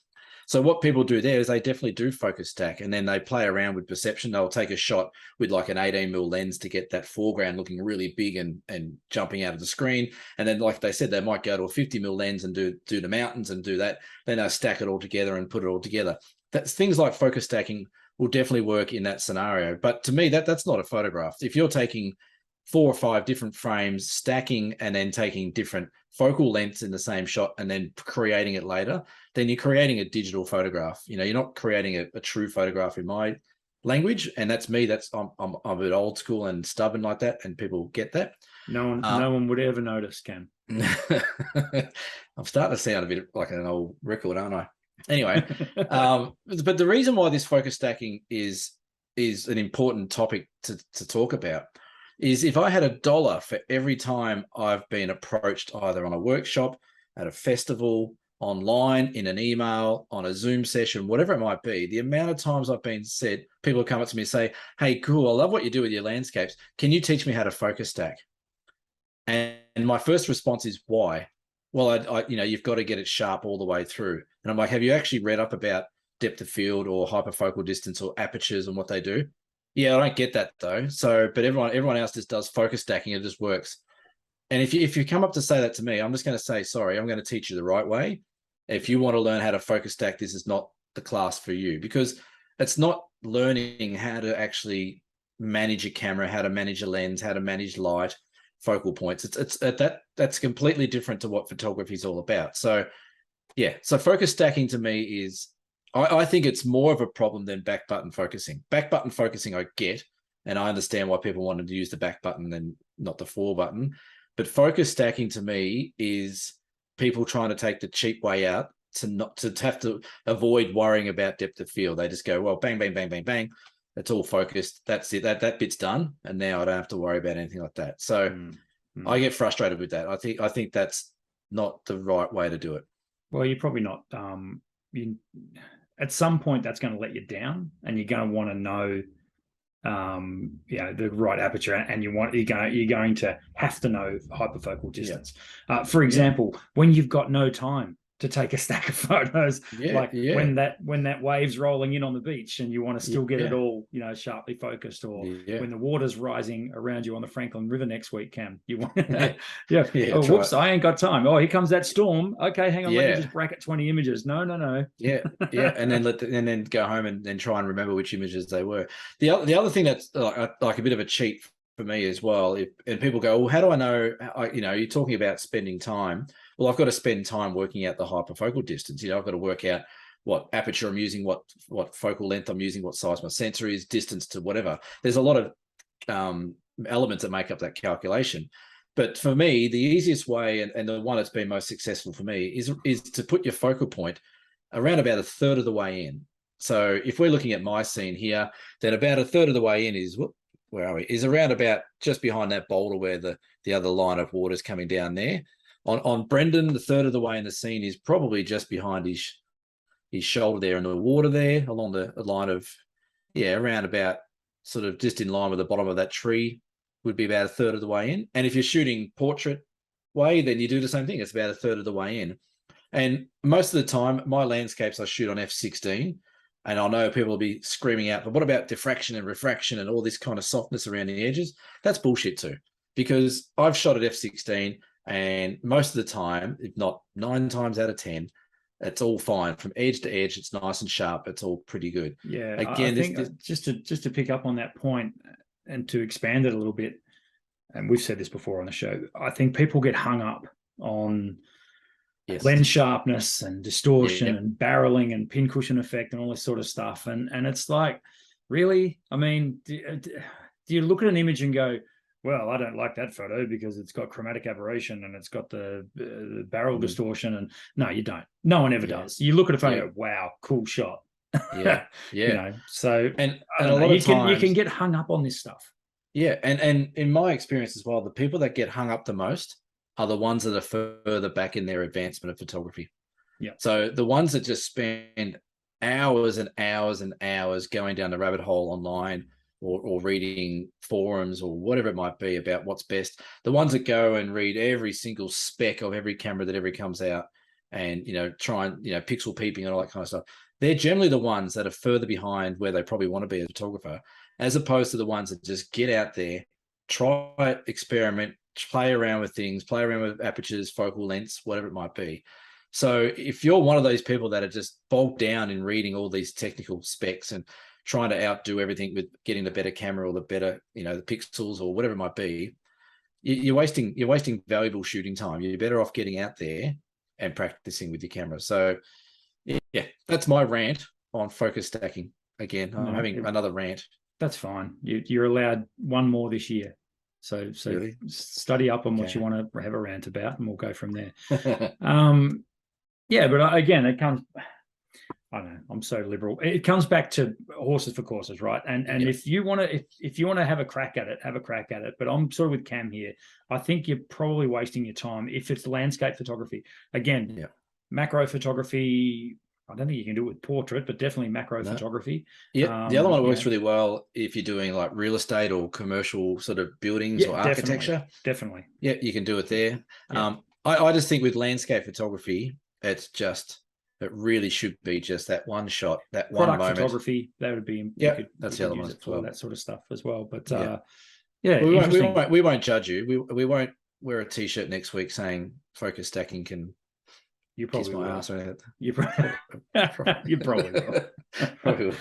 Speaker 2: So what people do there is they definitely do focus stack, and then they play around with perception. They'll take a shot with like an 18mm lens to get that foreground looking really big and jumping out of the screen. And then, like they said, they might go to a 50mm lens and do the mountains and do that. Then they'll stack it all together and put it all together. That's things like focus stacking will definitely work in that scenario. But to me, that's not a photograph. If you're taking 4 or 5 different frames, stacking and then taking different focal lengths in the same shot and then creating it later, then you're creating a digital photograph. You know, you're not creating a true photograph in my language. And that's me. I'm a bit old school and stubborn like that, and people get that.
Speaker 1: No one would ever notice, Cam.
Speaker 2: I'm starting to sound a bit like an old record, aren't I? Anyway, but the reason why this focus stacking is an important topic to talk about is if I had $1 for every time I've been approached either on a workshop, at a festival, online, in an email, on a Zoom session, whatever it might be, the amount of times I've been said, people come up to me and say, hey, cool, I love what you do with your landscapes. Can you teach me how to focus stack? And my first response is, why? Well, I you've got to get it sharp all the way through. And I'm like, have you actually read up about depth of field or hyperfocal distance or apertures and what they do? Yeah, I don't get that though. So, but everyone else just does focus stacking. It just works. And if you come up to say that to me, I'm just going to say, sorry, I'm going to teach you the right way. If you want to learn how to focus stack, this is not the class for you, because it's not learning how to actually manage a camera, how to manage a lens, how to manage light, focal points. That's completely different to what photography is all about. So yeah, so focus stacking to me is, I think it's more of a problem than back button focusing. Back button focusing I get, and I understand why people wanted to use the back button and not the 4 button. But focus stacking to me is people trying to take the cheap way out to have to avoid worrying about depth of field. They just go, well, bang, bang, bang, bang, bang. It's all focused. That's it. That bit's done. And now I don't have to worry about anything like that. So I get frustrated with that. I think that's not the right way to do it.
Speaker 1: Well, you're probably not. At some point, that's going to let you down, and you're going to want to know, the right aperture, and you're going to have to know hyperfocal distance. Yeah. For example, when you've got no time to take a stack of photos, when that wave's rolling in on the beach and you want to still get it all, sharply focused, or when the water's rising around you on the Franklin River next week, Cam, you want, oh, whoops, right. I ain't got time. Oh, here comes that storm. Okay, hang on, let me just bracket 20 images. No.
Speaker 2: And then go home and then try and remember which images they were. The other thing that's like a bit of a cheat for me as well, and people go, well, how do I know? You're talking about spending time. Well, I've got to spend time working out the hyperfocal distance. I've got to work out what aperture I'm using, what focal length I'm using, what size my sensor is, distance to whatever. There's a lot of elements that make up that calculation. But for me, the easiest way, and the one that's been most successful for me, is to put your focal point around about a third of the way in. So if we're looking at my scene here, then about a third of the way in is, where are we? Is around about just behind that boulder where the other line of water is coming down there. On Brendan, the third of the way in the scene is probably just behind his shoulder there in the water there, along the line of, around about sort of just in line with the bottom of that tree would be about a third of the way in. And if you're shooting portrait way, then you do the same thing. It's about a third of the way in. And most of the time, my landscapes I shoot on f/16, and I know people will be screaming out, but what about diffraction and refraction and all this kind of softness around the edges? That's bullshit too, because I've shot at f/16, and most of the time, if not 9 times out of 10, it's all fine from edge to edge. It's nice and sharp. It's all pretty good.
Speaker 1: Yeah. Again, I think just to pick up on that point and to expand it a little bit, and we've said this before on the show, I think people get hung up on lens sharpness and distortion and barreling and pincushion effect and all this sort of stuff. And it's like, really? I mean, do you look at an image and go, well, I don't like that photo because it's got chromatic aberration and it's got the barrel distortion? And no, you don't. No one ever does. You look at a photo and go, wow, cool shot. So
Speaker 2: and a lot of times
Speaker 1: you can get hung up on this stuff.
Speaker 2: Yeah, and in my experience as well, the people that get hung up the most are the ones that are further back in their advancement of photography.
Speaker 1: Yeah.
Speaker 2: So the ones that just spend hours and hours and hours going down the rabbit hole online or reading forums or whatever it might be about what's best, the ones that go and read every single spec of every camera that ever comes out, and, try and, pixel peeping and all that kind of stuff. They're generally the ones that are further behind where they probably want to be as a photographer, as opposed to the ones that just get out there, try it, experiment, play around with things, play around with apertures, focal lengths, whatever it might be. So if you're one of those people that are just bogged down in reading all these technical specs and trying to outdo everything with getting the better camera or the better, the pixels or whatever it might be, you're wasting valuable shooting time. You're better off getting out there and practicing with your camera. So yeah, that's my rant on focus stacking. Again, I'm having another rant.
Speaker 1: That's fine. You're allowed one more this year. So really? Study up on what you want to have a rant about, and we'll go from there. Yeah, but again, it comes. I don't know. I'm so liberal. It comes back to horses for courses, right? And if you want to have a crack at it, have a crack at it. But I'm sort of with Cam here. I think you're probably wasting your time if it's landscape photography. Again, macro photography. I don't think you can do it with portrait, but definitely macro photography.
Speaker 2: Yeah, the other one works really well if you're doing like real estate or commercial sort of buildings or architecture.
Speaker 1: Definitely.
Speaker 2: Yeah, you can do it there.
Speaker 1: Yeah.
Speaker 2: I just think with landscape photography, it really should be just that one shot, that
Speaker 1: product
Speaker 2: one moment.
Speaker 1: Photography, that would be.
Speaker 2: That's the other one as well.
Speaker 1: That sort of stuff as well. But
Speaker 2: we won't judge you. We won't wear a t-shirt next week saying focus stacking can.
Speaker 1: You probably
Speaker 2: my
Speaker 1: will.
Speaker 2: ass right?
Speaker 1: You probably will.
Speaker 2: Probably will.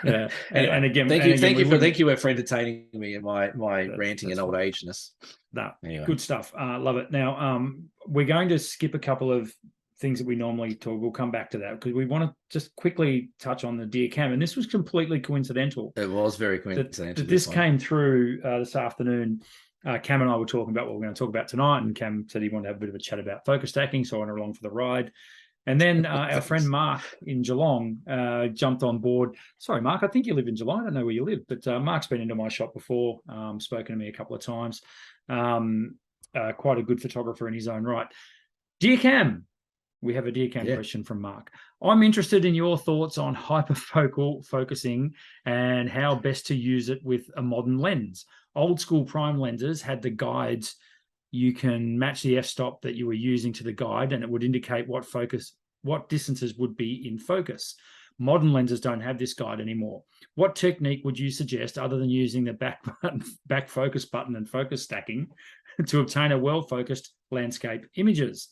Speaker 1: Yeah.
Speaker 2: Anyway,
Speaker 1: and again,
Speaker 2: thank you for entertaining me in my ranting and old ageness.
Speaker 1: No, anyway. Good stuff. Love it. Now, we're going to skip a couple of things that we normally talk. We'll come back to that because we want to just quickly touch on the deer cam, and this was completely coincidental.
Speaker 2: It was very coincidental.
Speaker 1: This came through this afternoon. Cam and I were talking about what we're going to talk about tonight, and Cam said he wanted to have a bit of a chat about focus stacking, so I went along for the ride. And then our friend Mark in Geelong jumped on board. Sorry, Mark, I think you live in Geelong. I don't know where you live, but Mark's been into my shop before, spoken to me a couple of times. Quite a good photographer in his own right. Deer cam. We have a deer cam question from Mark. I'm interested in your thoughts on hyperfocal focusing and how best to use it with a modern lens. Old school prime lenses had the guides. You can match the f-stop that you were using to the guide, and it would indicate what distances would be in focus. Modern lenses don't have this guide anymore. What technique would you suggest other than using the back focus button and focus stacking to obtain a well-focused landscape images?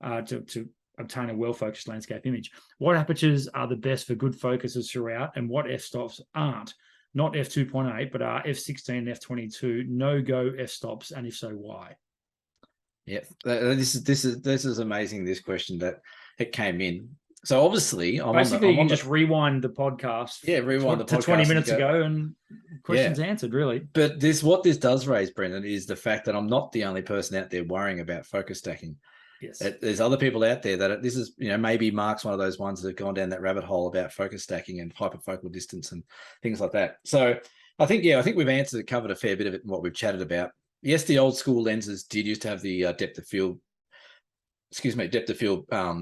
Speaker 1: To obtain a well-focused landscape image. What apertures are the best for good focuses throughout, and what f-stops aren't? Not f2.8, but are f16 and f22 no-go f-stops, and if so, why?
Speaker 2: Yeah, this is amazing. This question that it came in. So obviously,
Speaker 1: you can just rewind the podcast.
Speaker 2: Yeah, rewind the podcast
Speaker 1: to 20 minutes ago, and questions answered. Really,
Speaker 2: but what this does raise, Brendan, is the fact that I'm not the only person out there worrying about focus stacking.
Speaker 1: Yes,
Speaker 2: there's other people out there that this is, maybe Mark's one of those ones that have gone down that rabbit hole about focus stacking and hyperfocal distance and things like that. So I think we've covered a fair bit of it in what we've chatted about. Yes, the old school lenses did used to have the depth of field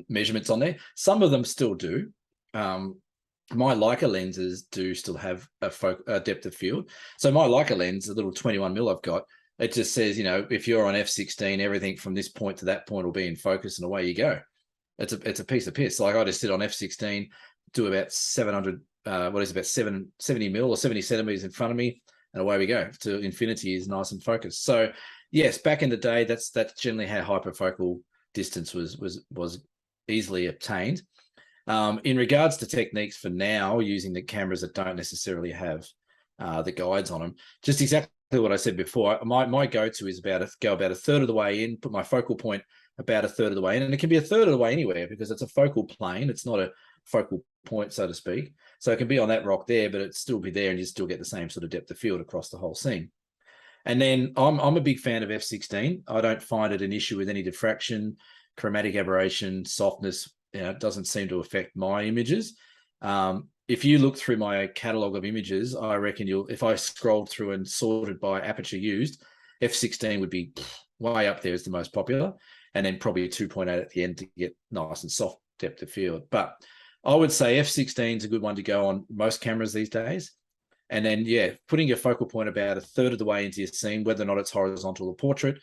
Speaker 2: measurements on there. Some of them still do. My Leica lenses do still have a depth of field. So my Leica lens, the little 21mm I've got, it just says, if you're on f16, everything from this point to that point will be in focus, and away you go. It's a piece of piss. Like I just sit on f16, do about 700, about 70 mil or 70 centimeters in front of me, and away we go to infinity is nice and focused. So yes, back in the day, that's generally how hyperfocal distance was easily obtained. In regards to techniques for now, using the cameras that don't necessarily have the guides on them, just exactly what I said before. My go-to is go about a third of the way in, put my focal point about a third of the way in, and it can be a third of the way anywhere because it's a focal plane. It's not a focal point, so to speak. So it can be on that rock there, but it'd still be there, and you still get the same sort of depth of field across the whole scene. And then I'm a big fan of f16. I don't find it an issue with any diffraction, chromatic aberration, softness. It doesn't seem to affect my images. If you look through my catalog of images, I reckon if I scrolled through and sorted by aperture used, f16 would be way up there as the most popular, and then probably a 2.8 at the end to get nice and soft depth of field. But I would say f16 is a good one to go on most cameras these days. And then, putting your focal point about a third of the way into your scene, whether or not it's horizontal or portrait,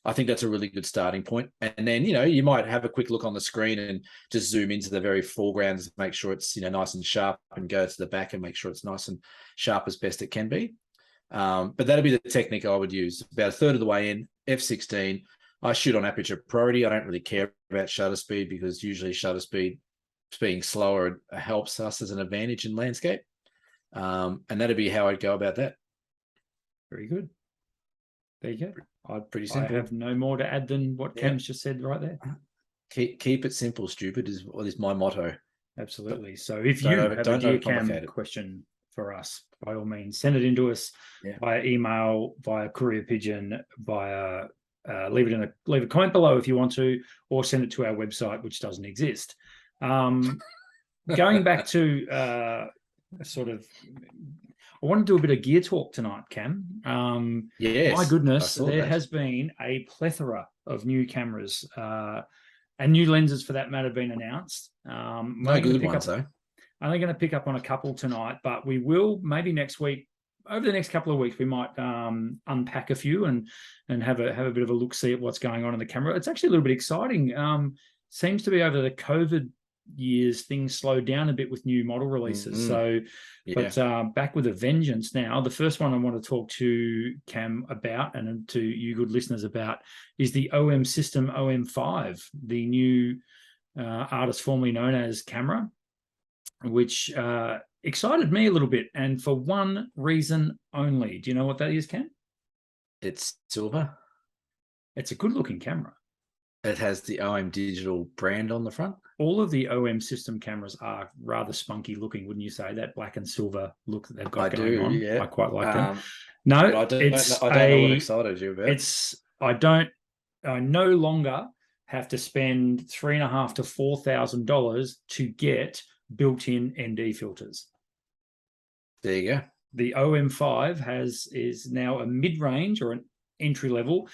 Speaker 2: I think that's a really good starting point. And then, you might have a quick look on the screen and just zoom into the very foreground to make sure it's, nice and sharp, and go to the back and make sure it's nice and sharp as best it can be. But that'll be the technique I would use. About a third of the way in, f16. I shoot on aperture priority. I don't really care about shutter speed, because usually shutter speed being slower helps us as an advantage in landscape. And that'd be how I'd go about that.
Speaker 1: Very good. There you go.
Speaker 2: Pretty simple.
Speaker 1: I have no more to add than what Cam's just said right there.
Speaker 2: Keep it simple, stupid, is my motto.
Speaker 1: Absolutely. So if you have a Dear Cam question for us, by all means, send it into us via email, via courier pigeon, via leave a comment below if you want to, or send it to our website, which doesn't exist. Going back to sort of, I want to do a bit of gear talk tonight, Cam.
Speaker 2: Yes,
Speaker 1: my goodness, there has been a plethora of new cameras and new lenses, for that matter, been announced.
Speaker 2: No good ones, though.
Speaker 1: I'm only going to pick up on a couple tonight, but we will maybe next week. Over the next couple of weeks, we might unpack a few and have a bit of a look, see at what's going on in the camera. It's actually a little bit exciting. Seems to be over the COVID years, things slowed down a bit with new model releases. So, but back with a vengeance now. The first one I want to talk to Cam about, and to you good listeners about, is the OM System OM5, the new artist formerly known as camera, which excited me a little bit, and for one reason only. Do you know what that is, Cam?
Speaker 2: It's silver.
Speaker 1: It's a good-looking camera.
Speaker 2: It has the OM Digital brand on the front.
Speaker 1: All of the OM System cameras are rather spunky looking, wouldn't you say? That black and silver look that they've got going on. Yeah. I quite like them. No, I don't know what excited you about. I no longer have to spend $3,500 to $4,000 to get built-in ND filters.
Speaker 2: There you go.
Speaker 1: The OM5 is now a mid-range or an entry level.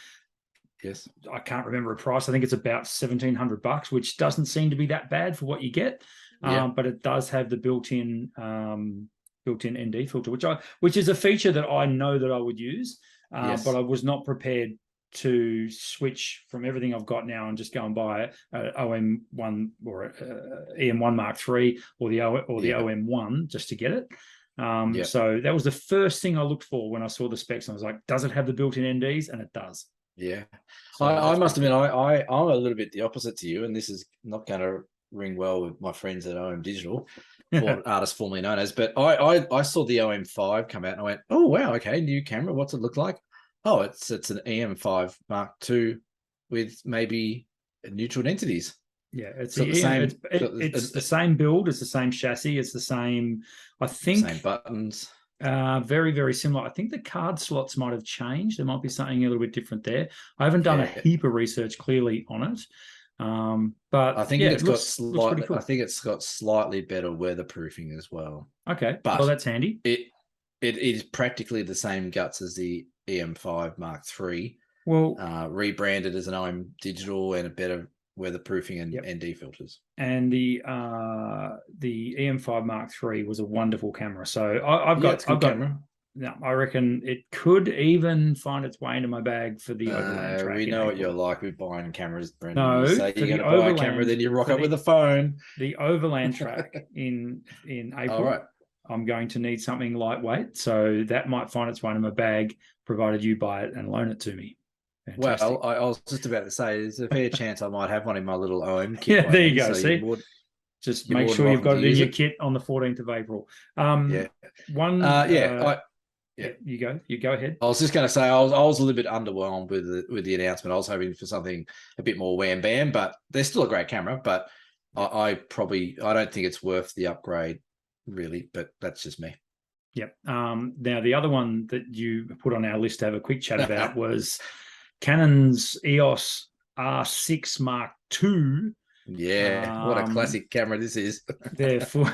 Speaker 2: Yes,
Speaker 1: I can't remember a price. I think it's about $1,700, which doesn't seem to be that bad for what you get. But it does have the built-in ND filter, which is a feature that I know that I would use. But I was not prepared to switch from everything I've got now and just go and buy an OM1 or EM1 Mark III or the OM1 just to get it. So that was the first thing I looked for when I saw the specs. And I was like, does it have the built-in NDs? And it does.
Speaker 2: Yeah. So I must admit, I'm a little bit the opposite to you, and this is not going to ring well with my friends at OM Digital, or artists formerly known as, but I saw the OM5 come out and I went, oh, wow, okay, new camera. What's it look like? Oh, it's an EM5 Mark II with maybe neutral densities.
Speaker 1: Yeah, it's the same. It's the same build. It's the same chassis. It's the same. I think
Speaker 2: same buttons.
Speaker 1: Very, very similar. I think the card slots might have changed. There might be something a little bit different there. I haven't done a heap of research clearly on it, but
Speaker 2: I think it looks pretty cool. I think it's got slightly better weatherproofing as well.
Speaker 1: Okay, but well, that's handy.
Speaker 2: It is practically the same guts as the EM5 Mark III.
Speaker 1: Well,
Speaker 2: rebranded as an OM Digital and a better weatherproofing and ND filters.
Speaker 1: And the EM5 Mark III was a wonderful camera. So I've got camera. No, I reckon it could even find its way into my bag for the overland track.
Speaker 2: We know what you're like with buying cameras, Brendan. No, you say you're going to buy a camera, then you rock up with a phone.
Speaker 1: The overland track in April. All right. I'm going to need something lightweight, so that might find its way in my bag, provided you buy it and loan it to me. Fantastic.
Speaker 2: Well, I was just about to say, there's a fair chance I might have one in my little OM kit.
Speaker 1: Yeah, there you go. So see, just make sure you've got it in your kit on the 14th of April. You go ahead.
Speaker 2: I was just going to say, I was a little bit underwhelmed with the announcement. I was hoping for something a bit more wham bam, but they're still a great camera. But I don't think it's worth the upgrade, really. But that's just me.
Speaker 1: Yep. Now the other one that you put on our list to have a quick chat about was Canon's EOS R6 Mark II.
Speaker 2: Yeah, what a classic camera this is.
Speaker 1: Therefore,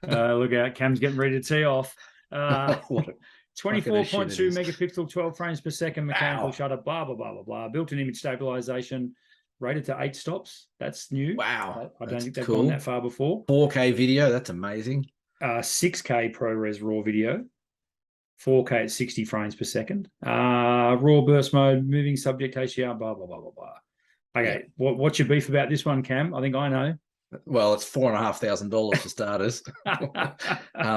Speaker 1: look out, Cam's getting ready to tee off. 24.2 megapixel, 12 frames per second, mechanical shutter, blah, blah, blah, blah, blah. Built-in image stabilization, rated to 8 stops. That's new.
Speaker 2: Wow.
Speaker 1: I don't think they've gone that far before.
Speaker 2: 4K video, that's amazing.
Speaker 1: 6K ProRes RAW video. 4K at 60 frames per second. Raw burst mode, moving subject HDR, blah, blah, blah, blah, blah. Okay, what's your beef about this one, Cam? I think I know.
Speaker 2: Well, it's $4,500 for starters.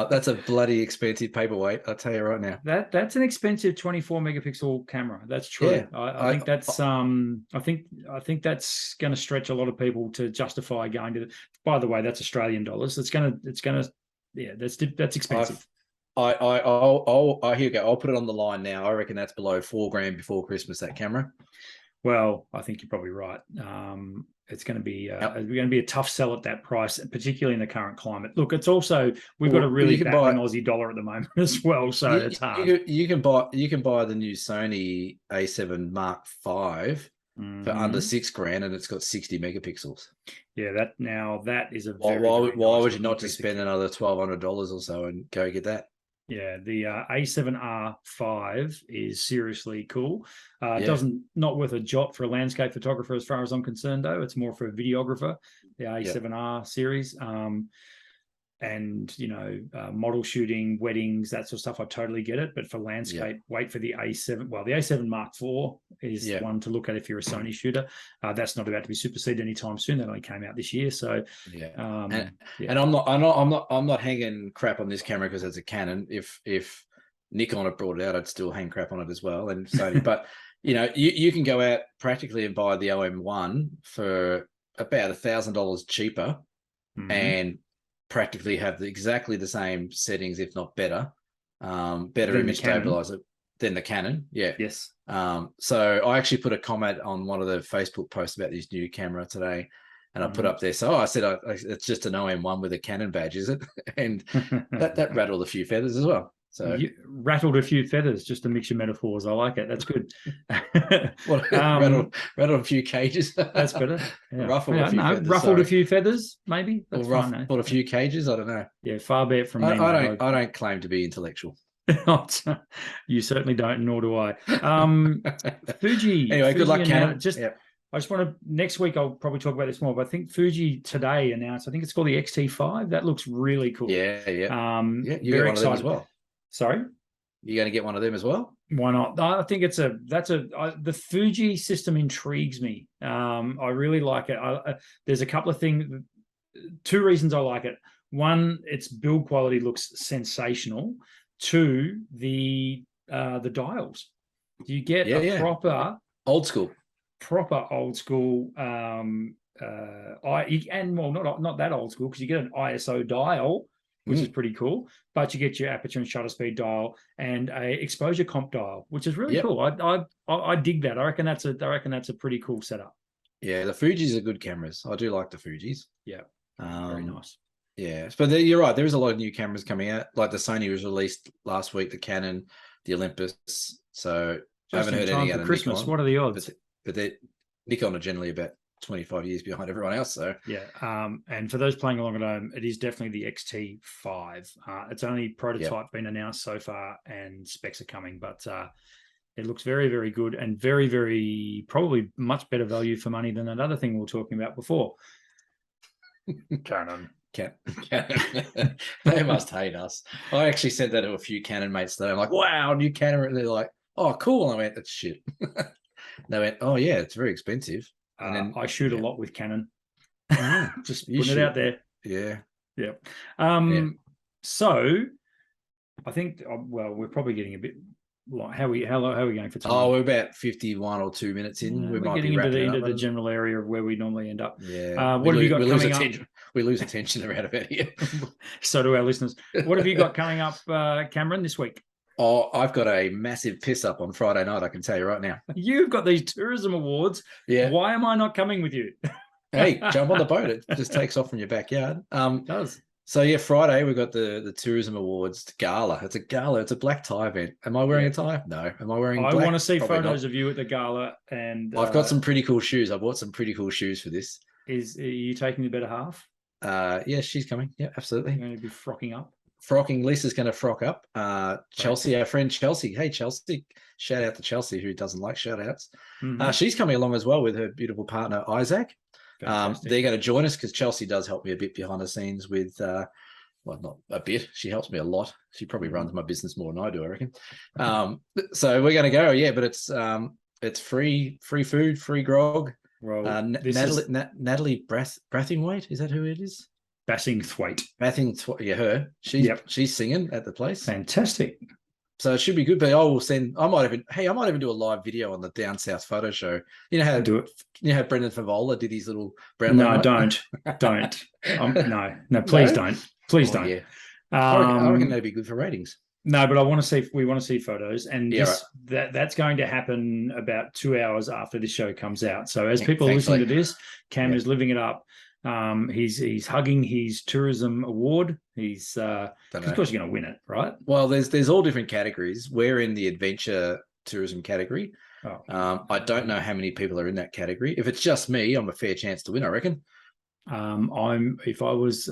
Speaker 2: That's a bloody expensive paperweight, I'll tell you right now.
Speaker 1: That's an expensive 24 megapixel camera. That's true. Yeah, I think that's I think that's going to stretch a lot of people to justify going to. By the way, that's Australian dollars. It's gonna yeah, that's expensive.
Speaker 2: Here you go. I'll put it on the line now. I reckon that's below $4,000 before Christmas, that camera.
Speaker 1: Well, I think you're probably right. It's going to be a tough sell at that price, particularly in the current climate. Look, it's also we've got a really battling Aussie dollar at the moment as well, so it's hard.
Speaker 2: You can buy the new Sony A7 Mark V for under $6,000, and it's got 60 megapixels.
Speaker 1: Yeah, that is a
Speaker 2: why would you not just spend another $1,200 or so and go get that?
Speaker 1: Yeah, the A7R5 is seriously cool. Not worth a jot for a landscape photographer as far as I'm concerned, though. It's more for a videographer, the A7R series. And, model shooting, weddings, that sort of stuff, I totally get it. But for landscape, wait for the A7. Well, the A7 Mark IV is one to look at if you're a Sony shooter. That's not about to be superseded anytime soon. That only came out this year. So,
Speaker 2: and I'm not hanging crap on this camera because it's a Canon. If Nikon had brought it out, I'd still hang crap on it as well. And Sony, but you can go out practically and buy the OM1 for about $1,000 cheaper, and practically have exactly the same settings, if not better, better image stabilizer than the Canon. Yeah.
Speaker 1: Yes.
Speaker 2: So I actually put a comment on one of the Facebook posts about this new camera today, and I put up there. So I said, it's just an OM1 with a Canon badge, is it? And that rattled a few feathers as well. So
Speaker 1: you rattled a few feathers, just to mix your metaphors. I like it. That's good.
Speaker 2: Rattled a few cages.
Speaker 1: That's better. Yeah.
Speaker 2: Ruffled
Speaker 1: a few feathers, maybe. That's
Speaker 2: ruffled a few cages. I don't know.
Speaker 1: Yeah, far be it from me.
Speaker 2: I don't claim to be intellectual.
Speaker 1: You certainly don't, nor do I. Fuji.
Speaker 2: Anyway, good luck, Canon.
Speaker 1: I just want to, next week I'll probably talk about this more, but I think Fuji today announced, I think it's called the XT5. That looks really cool.
Speaker 2: Yeah. You
Speaker 1: very
Speaker 2: get one
Speaker 1: excited
Speaker 2: of them as well.
Speaker 1: Sorry?
Speaker 2: You're going to get one of them as well?
Speaker 1: Why not? I think the Fuji system intrigues me. I really like it. There's a couple of things, 2 reasons I like it. One, its build quality looks sensational. 2, the dials. You get proper
Speaker 2: old school,
Speaker 1: not that old school, because you get an ISO dial, which is pretty cool, but you get your aperture and shutter speed dial and a exposure comp dial, which is really cool. I dig that. I reckon that's a pretty cool setup.
Speaker 2: Yeah, the Fujis are good cameras. I do like the Fujis.
Speaker 1: Yeah, very nice.
Speaker 2: Yeah, but you're right. There is a lot of new cameras coming out. Like the Sony was released last week, the Canon, the Olympus. So I haven't heard anything out of
Speaker 1: Christmas.
Speaker 2: Nikon,
Speaker 1: what are the odds?
Speaker 2: But Nikon are generally about 25 years behind everyone else. So
Speaker 1: and for those playing along at home, it is definitely the XT5. It's only prototype been announced so far, and specs are coming, but it looks very, very good and very, very probably much better value for money than that other thing we were talking about before.
Speaker 2: Canon. They must hate us. I actually sent that to a few Canon mates today. I'm like, wow, new Canon. And they're like, oh, cool. And I went, that's shit. They went, oh yeah, it's very expensive. And then
Speaker 1: I shoot a lot with Canon. Just putting it out there.
Speaker 2: Yeah.
Speaker 1: So I think, we're probably getting a bit like how are we going for time?
Speaker 2: Oh, we're about 51 or 2 minutes in.
Speaker 1: We're getting into the general area of where we normally end up.
Speaker 2: Yeah.
Speaker 1: What have you got coming up?
Speaker 2: We lose attention around about here.
Speaker 1: So do our listeners. What have you got coming up, Cameron, this week?
Speaker 2: Oh, I've got a massive piss up on Friday night, I can tell you right now.
Speaker 1: You've got these tourism awards.
Speaker 2: Yeah.
Speaker 1: Why am I not coming with you?
Speaker 2: Hey, jump on the boat. It just takes off from your backyard.
Speaker 1: It does.
Speaker 2: So yeah, Friday we've got the tourism awards gala. It's a gala. It's a black tie event. Am I wearing a tie? No. Am I wearing black?
Speaker 1: I want to see
Speaker 2: Probably
Speaker 1: photos
Speaker 2: not.
Speaker 1: of you at the gala, and
Speaker 2: I've got some pretty cool shoes. I bought some pretty cool shoes for this.
Speaker 1: Are you taking the better half?
Speaker 2: Yeah, she's coming. Yeah, absolutely.
Speaker 1: You're going to be frocking up.
Speaker 2: Lisa's going to frock up. Chelsea, our friend Chelsea. Hey, Chelsea. Shout out to Chelsea, who doesn't like shout outs. She's coming along as well with her beautiful partner, Isaac. They're going to join us because Chelsea does help me a bit behind the scenes with well, not a bit. She helps me a lot. She probably runs my business more than I do, I reckon. So we're going to go. Yeah, but it's free food, free grog.
Speaker 1: Well,
Speaker 2: Natalie Brathwaite, is that who it is?
Speaker 1: Bassingthwaite.
Speaker 2: Yeah, her. She's singing at the place.
Speaker 1: Fantastic.
Speaker 2: So it should be good. But I might even do a live video on the Down South photo show. You know how
Speaker 1: do it.
Speaker 2: You know how Brendan Favola did his little brown.
Speaker 1: No, don't. No, please don't. Please don't.
Speaker 2: Yeah. I reckon that'd be good for ratings.
Speaker 1: No, but we want to see photos, and that's going to happen about 2 hours after this show comes out. So as people are listening to this, Cam is living it up. He's hugging his tourism award. He's of course you're going to win it, right?
Speaker 2: Well, there's all different categories. We're in the adventure tourism category. I don't know how many people are in that category. If it's just me, I'm a fair chance to win, I reckon.
Speaker 1: If I was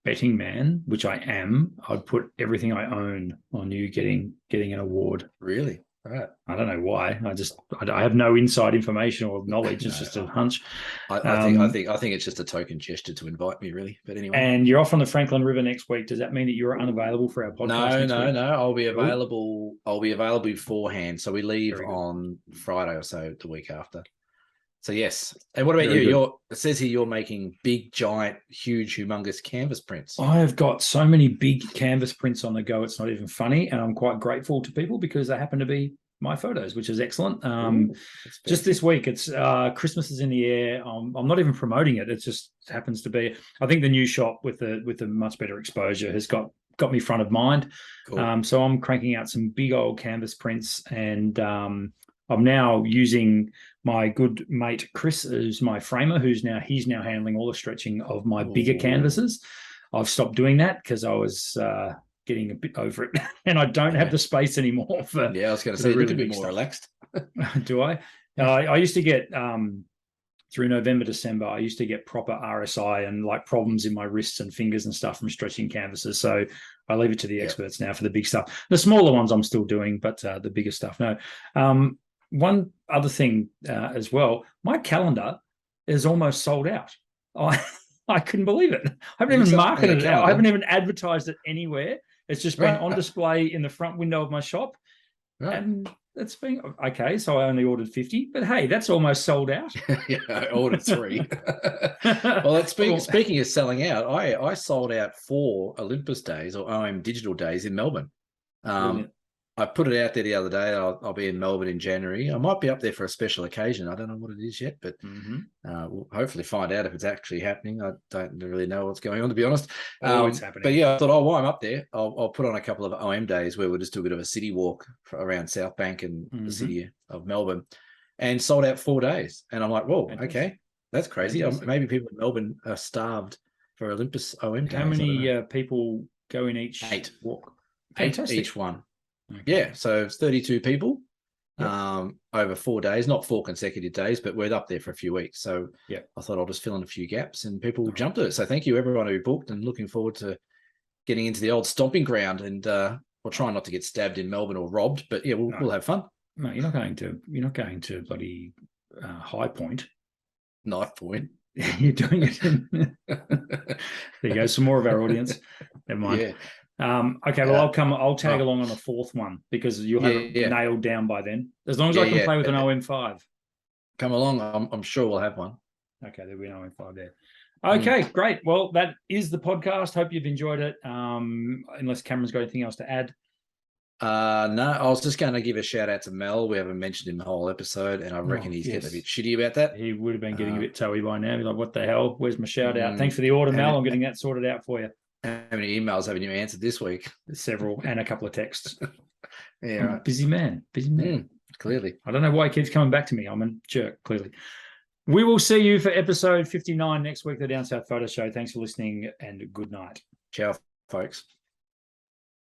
Speaker 1: betting man, which I am, I'd put everything I own on you getting an award.
Speaker 2: Really? All right.
Speaker 1: I don't know why. I have no inside information or knowledge. It's just a hunch.
Speaker 2: I think it's just a token gesture to invite me, really. But anyway.
Speaker 1: And you're off on the Franklin River next week. Does that mean that you're unavailable for our podcast?
Speaker 2: No. I'll be available. I'll be available beforehand. So we leave on Friday or so the week after. So yes. And what about you? It says here you're making big, giant, huge, humongous canvas prints.
Speaker 1: I've got so many big canvas prints on the go. It's not even funny. And I'm quite grateful to people because they happen to be my photos, which is excellent. Just this week, it's Christmas is in the air. I'm not even promoting it. It just happens to be. I think the new shop with the much better exposure has got me front of mind. Cool. So I'm cranking out some big old canvas prints, and I'm now using my good mate Chris, who's my framer, he's now handling all the stretching of my bigger canvases. I've stopped doing that because I was getting a bit over it, and I don't have the space anymore for.
Speaker 2: I was going to say, you look a bit more relaxed.
Speaker 1: Do I? I used to get through November, December. I used to get proper RSI and like problems in my wrists and fingers and stuff from stretching canvases. So I leave it to the experts now for the big stuff. The smaller ones I'm still doing, but the bigger stuff, no. One other thing as well, my calendar is almost sold out. I couldn't believe it. I haven't even marketed it out. I haven't even advertised it anywhere. It's just been on display in the front window of my shop. Right. And it's been okay. So I only ordered 50, but hey, that's almost sold out.
Speaker 2: I ordered 3. Well, speaking of selling out, I sold out 4 Olympus days or OM digital days in Melbourne. I put it out there the other day. I'll be in Melbourne in January. I might be up there for a special occasion. I don't know what it is yet, but we'll hopefully find out if it's actually happening. I don't really know what's going on, to be honest.
Speaker 1: It's happening.
Speaker 2: But yeah, I thought, while I'm up there, I'll put on a couple of OM days where we'll just do a bit of a city walk around South Bank and the city of Melbourne, and sold out 4 days. And I'm like, whoa, okay, that's crazy. Maybe people in Melbourne are starved for Olympus OM days.
Speaker 1: How many people go in each
Speaker 2: 8
Speaker 1: walk?
Speaker 2: 8 each one. Okay. Yeah, so it's 32 people over 4 days, not 4 consecutive days, but we're up there for a few weeks. So I thought I'll just fill in a few gaps, and people jumped at it. So thank you everyone who booked, and looking forward to getting into the old stomping ground. And we'll try not to get stabbed in Melbourne or robbed, but yeah, we'll have fun.
Speaker 1: No, you're not going to bloody High Point,
Speaker 2: Knife Point.
Speaker 1: You're doing it. There you go. Some more of our audience. Never mind. Yeah. Okay, well, I'll tag along on the 4th one because you'll have it nailed down by then. As long as I can play with an OM5.
Speaker 2: Come along. I'm sure we'll have one.
Speaker 1: Okay, there'll be an OM5 there. Okay, great. Well, that is the podcast. Hope you've enjoyed it. Unless Cameron's got anything else to add.
Speaker 2: No, I was just going to give a shout out to Mel. We haven't mentioned him the whole episode, and I reckon he's getting a bit shitty about that.
Speaker 1: He would have been getting a bit toey by now. He's like, what the hell? Where's my shout out? Thanks for the order, Mel. I'm getting that sorted out for you.
Speaker 2: How many emails haven't you answered this week?
Speaker 1: Several, and a couple of texts.
Speaker 2: Right.
Speaker 1: Busy man.
Speaker 2: Clearly.
Speaker 1: I don't know why he keeps coming back to me. I'm a jerk, clearly. We will see you for episode 59 next week, the Down South Photo Show. Thanks for listening, and good night.
Speaker 2: Ciao, folks.